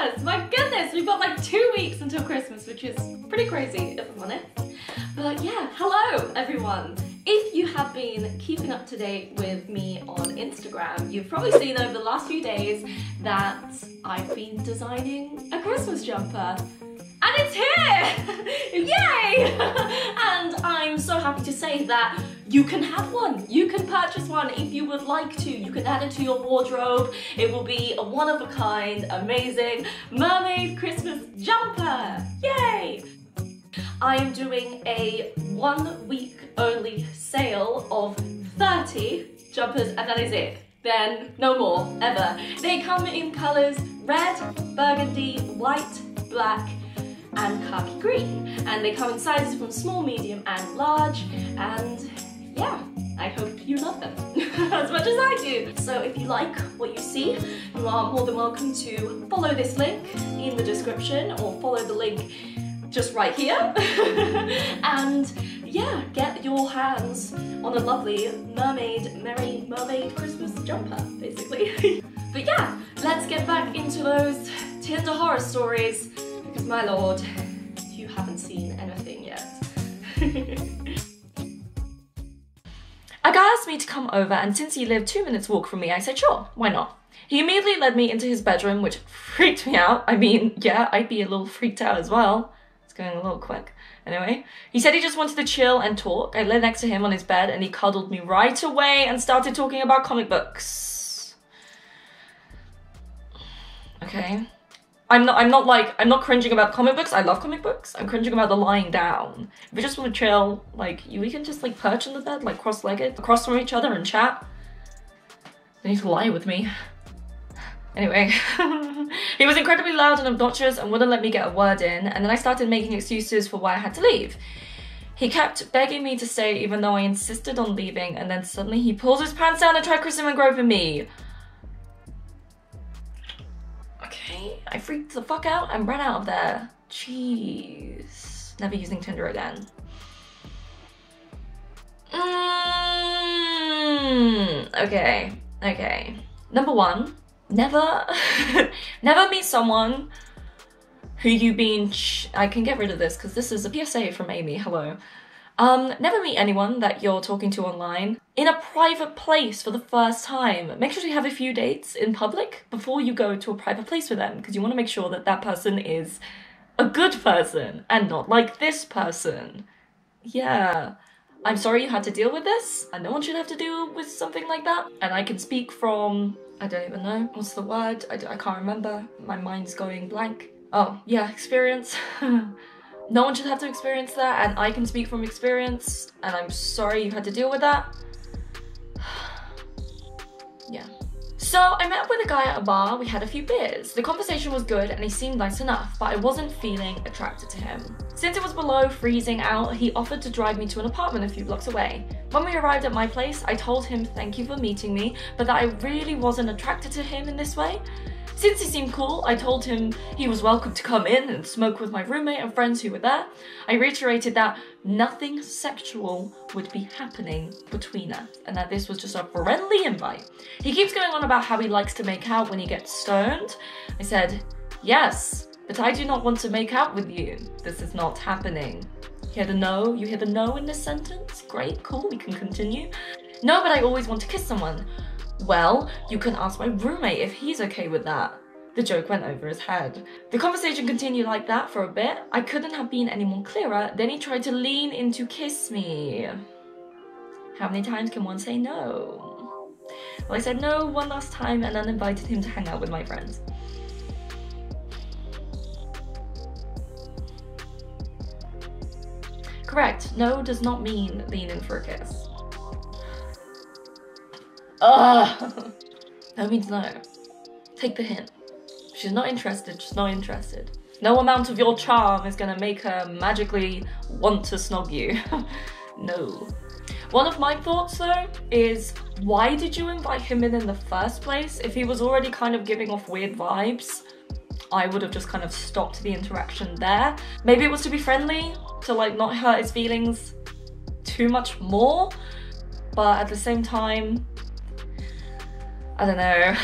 Christmas! My goodness, we've got like 2 weeks until Christmas, which is pretty crazy, if I'm honest. But yeah, hello everyone! If you have been keeping up to date with me on Instagram, you've probably seen over the last few days that I've been designing a Christmas jumper. And it's here! Yay! And I'm so happy to say that you can have one. You can purchase one if you would like to. You can add it to your wardrobe. It will be a one-of-a-kind, amazing mermaid Christmas jumper. Yay! I am doing a 1 week only sale of 30 jumpers, and that is it. Then no more, ever. They come in colours red, burgundy, white, black, and khaki green. And they come in sizes from small, medium, and large. And yeah, I hope you love them as much as I do. So if you like what you see, you are more than welcome to follow this link in the description or follow the link just right here. And yeah, get your hands on a lovely merry mermaid Christmas jumper, basically. But yeah, let's get back into those Tinder horror stories, because my lord, you haven't seen anything yet. A guy asked me to come over, and since he lived 2 minutes walk from me, I said sure, why not? He immediately led me into his bedroom, which freaked me out. I mean, yeah, I'd be a little freaked out as well. It's going a little quick. Anyway, he said he just wanted to chill and talk. I lay next to him on his bed and he cuddled me right away and started talking about comic books. Okay. I'm not cringing about comic books. I love comic books. I'm cringing about the lying down. If you just want to chill, like, we can just like perch on the bed, like cross-legged, across from each other and chat. You need to lie with me. Anyway, he was incredibly loud and obnoxious and wouldn't let me get a word in, and then I started making excuses for why I had to leave. He kept begging me to stay even though I insisted on leaving, and then suddenly he pulls his pants down and tried kissing and groping me. Okay, I freaked the fuck out and ran out of there. Jeez. Never using Tinder again. Okay. Number one, never meet someone who you've been I can get rid of this because this is a PSA from Amy, hello. Never meet anyone that you're talking to online in a private place for the first time. Make sure you have a few dates in public before you go to a private place with them, because you want to make sure that that person is a good person and not like this person. Yeah. I'm sorry you had to deal with this, and no one should have to deal with something like that. And I can speak from, I don't even know, what's the word? I can't remember. My mind's going blank. Oh, yeah, experience. No one should have to experience that, and I can speak from experience, and I'm sorry you had to deal with that. Yeah. So I met up with a guy at a bar, we had a few beers. The conversation was good and he seemed nice enough, but I wasn't feeling attracted to him. Since it was below freezing out, he offered to drive me to an apartment a few blocks away. When we arrived at my place, I told him thank you for meeting me, but that I really wasn't attracted to him in this way. Since he seemed cool, I told him he was welcome to come in and smoke with my roommate and friends who were there. I reiterated that nothing sexual would be happening between us and that this was just a friendly invite. He keeps going on about how he likes to make out when he gets stoned. I said, yes, but I do not want to make out with you. This is not happening. You hear the no? You hear the no in this sentence? Great, cool, we can continue. No, but I always want to kiss someone. Well, you can ask my roommate if he's okay with that. The joke went over his head. The conversation continued like that for a bit. I couldn't have been any more clearer. Then he tried to lean in to kiss me. How many times can one say no? Well, I said no one last time and then invited him to hang out with my friends. Correct, no does not mean lean in for a kiss. Ugh! No means no. Take the hint. She's not interested, she's not interested. No amount of your charm is gonna make her magically want to snog you. No. One of my thoughts though is, why did you invite him in the first place? If he was already kind of giving off weird vibes, I would have just kind of stopped the interaction there. Maybe it was to be friendly, to like not hurt his feelings too much more, but at the same time, I don't know.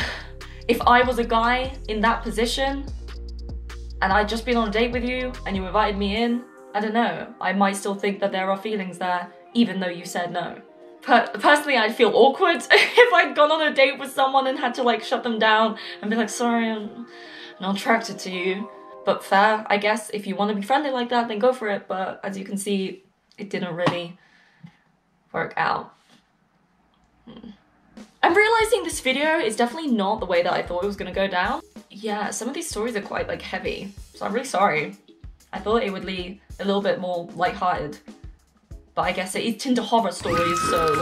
If I was a guy in that position, and I'd just been on a date with you and you invited me in, I don't know, I might still think that there are feelings there, even though you said no. Personally, I'd feel awkward if I'd gone on a date with someone and had to like shut them down and be like, sorry, I'm not attracted to you. But fair, I guess, if you want to be friendly like that, then go for it. But as you can see, it didn't really work out. I'm realizing this video is definitely not the way that I thought it was gonna go down. Yeah, some of these stories are quite like heavy, so I'm really sorry. I thought it would be a little bit more lighthearted, but I guess it is Tinder horror stories, so.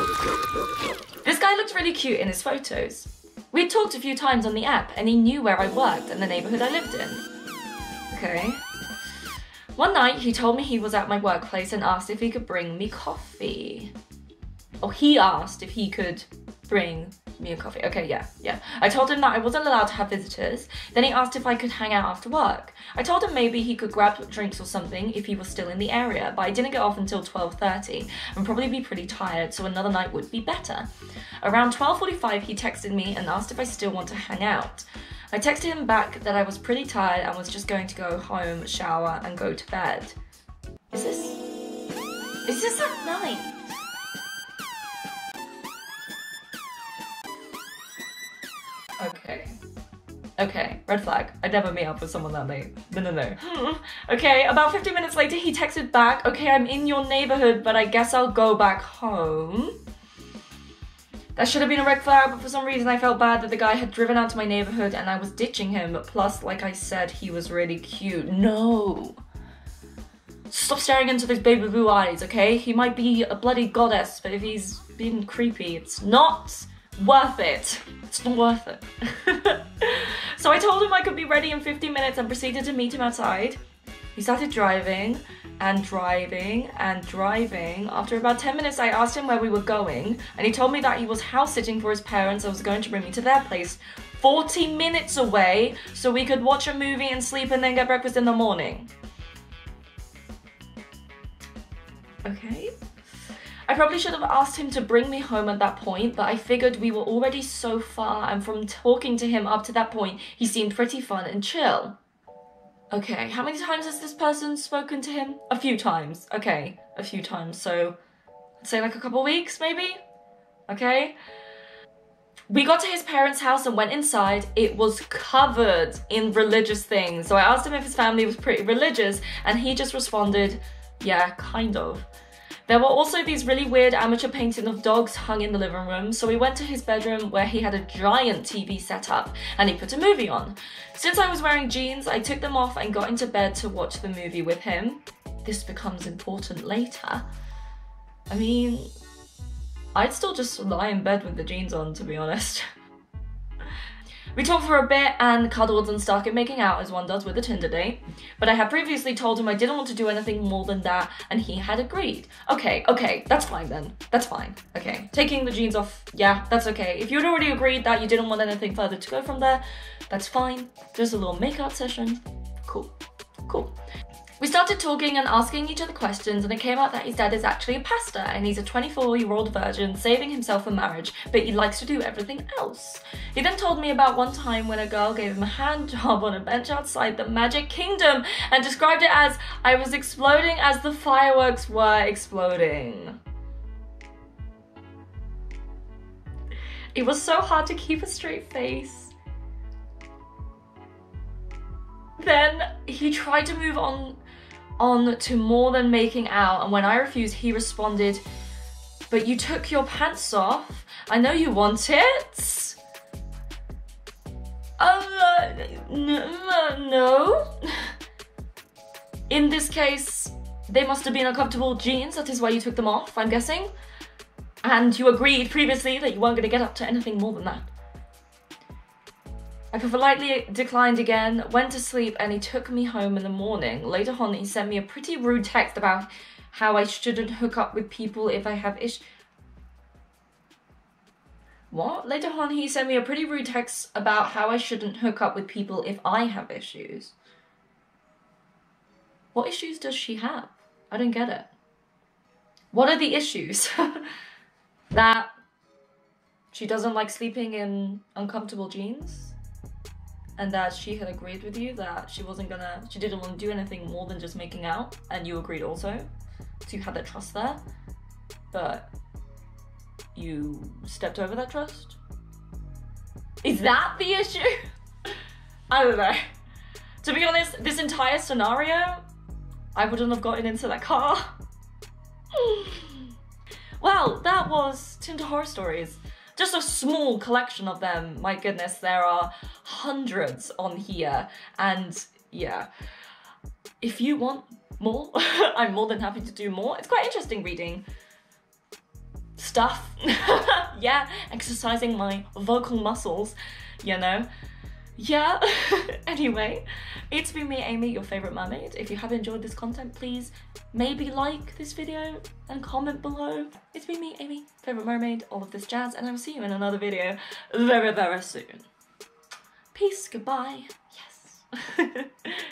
This guy looked really cute in his photos. We'd talked a few times on the app and he knew where I worked and the neighborhood I lived in. Okay. One night he told me he was at my workplace and asked if he could bring me coffee. Oh, he asked if he could bring me a coffee. Okay, yeah. I told him that I wasn't allowed to have visitors. Then he asked if I could hang out after work. I told him maybe he could grab drinks or something if he was still in the area, but I didn't get off until 12:30 and probably be pretty tired, so another night would be better. Around 12:45 he texted me and asked if I still want to hang out. I texted him back that I was pretty tired and was just going to go home, shower and go to bed. Is this at night? Okay, red flag. I'd never meet up with someone that late. No. Okay, about 15 minutes later, he texted back, okay, I'm in your neighborhood, but I guess I'll go back home. That should have been a red flag, but for some reason I felt bad that the guy had driven out to my neighborhood and I was ditching him. Plus, like I said, he was really cute. No. Stop staring into those baby blue eyes, okay? He might be a bloody goddess, but if he's being creepy, it's not worth it. It's not worth it. So I told him I could be ready in 15 minutes and proceeded to meet him outside. He started driving and driving and driving. After about 10 minutes, I asked him where we were going, and he told me that he was house sitting for his parents and was going to bring me to their place 40 minutes away so we could watch a movie and sleep and then get breakfast in the morning. Okay. I probably should have asked him to bring me home at that point, but I figured we were already so far, and from talking to him up to that point, he seemed pretty fun and chill. Okay, how many times has this person spoken to him? A few times. Okay, a few times. So, let's say like a couple weeks, maybe? Okay. We got to his parents' house and went inside. It was covered in religious things. So I asked him if his family was pretty religious, and he just responded, yeah, kind of. There were also these really weird amateur paintings of dogs hung in the living room, so we went to his bedroom where he had a giant TV set up and he put a movie on. Since I was wearing jeans, I took them off and got into bed to watch the movie with him. This becomes important later. I mean, I'd still just lie in bed with the jeans on, to be honest. We talked for a bit and cuddled and started making out as one does with a Tinder date, but I had previously told him I didn't want to do anything more than that, and he had agreed. Okay, that's fine then. That's fine. Okay, taking the jeans off, yeah, that's okay. If you'd already agreed that you didn't want anything further to go from there, that's fine. Just a little makeout session. Cool. We started talking and asking each other questions, and it came out that his dad is actually a pastor and he's a 24-year-old virgin saving himself for marriage, but he likes to do everything else. He then told me about one time when a girl gave him a hand job on a bench outside the Magic Kingdom and described it as, I was exploding as the fireworks were exploding. It was so hard to keep a straight face. Then he tried to move on to more than making out, and when I refused, he responded, but you took your pants off. I know you want it. No. In this case, they must have been uncomfortable jeans. That is why you took them off, I'm guessing. And you agreed previously that you weren't going to get up to anything more than that. I politely declined again, went to sleep, and he took me home in the morning. Later on, he sent me a pretty rude text about how I shouldn't hook up with people if I have issues. What? Later on, he sent me a pretty rude text about how I shouldn't hook up with people if I have issues. What issues does she have? I don't get it. What are the issues? That she doesn't like sleeping in uncomfortable jeans? and that she had agreed with you that she didn't want to do anything more than just making out, and you agreed also, so you had that trust there, but you stepped over that trust? Is that the issue? I don't know. To be honest, this entire scenario, I wouldn't have gotten into that car. Well, that was Tinder Horror Stories. Just a small collection of them. My goodness, there are hundreds on here. And yeah, if you want more, I'm more than happy to do more. It's quite interesting reading stuff. Yeah, exercising my vocal muscles, you know. Yeah. Anyway, it's been me, Amy, your favorite mermaid. If you have enjoyed this content, please maybe like this video and comment below. It's been me, Amy, favorite mermaid, all of this jazz, and I will see you in another video very, very soon. Peace, goodbye, yes.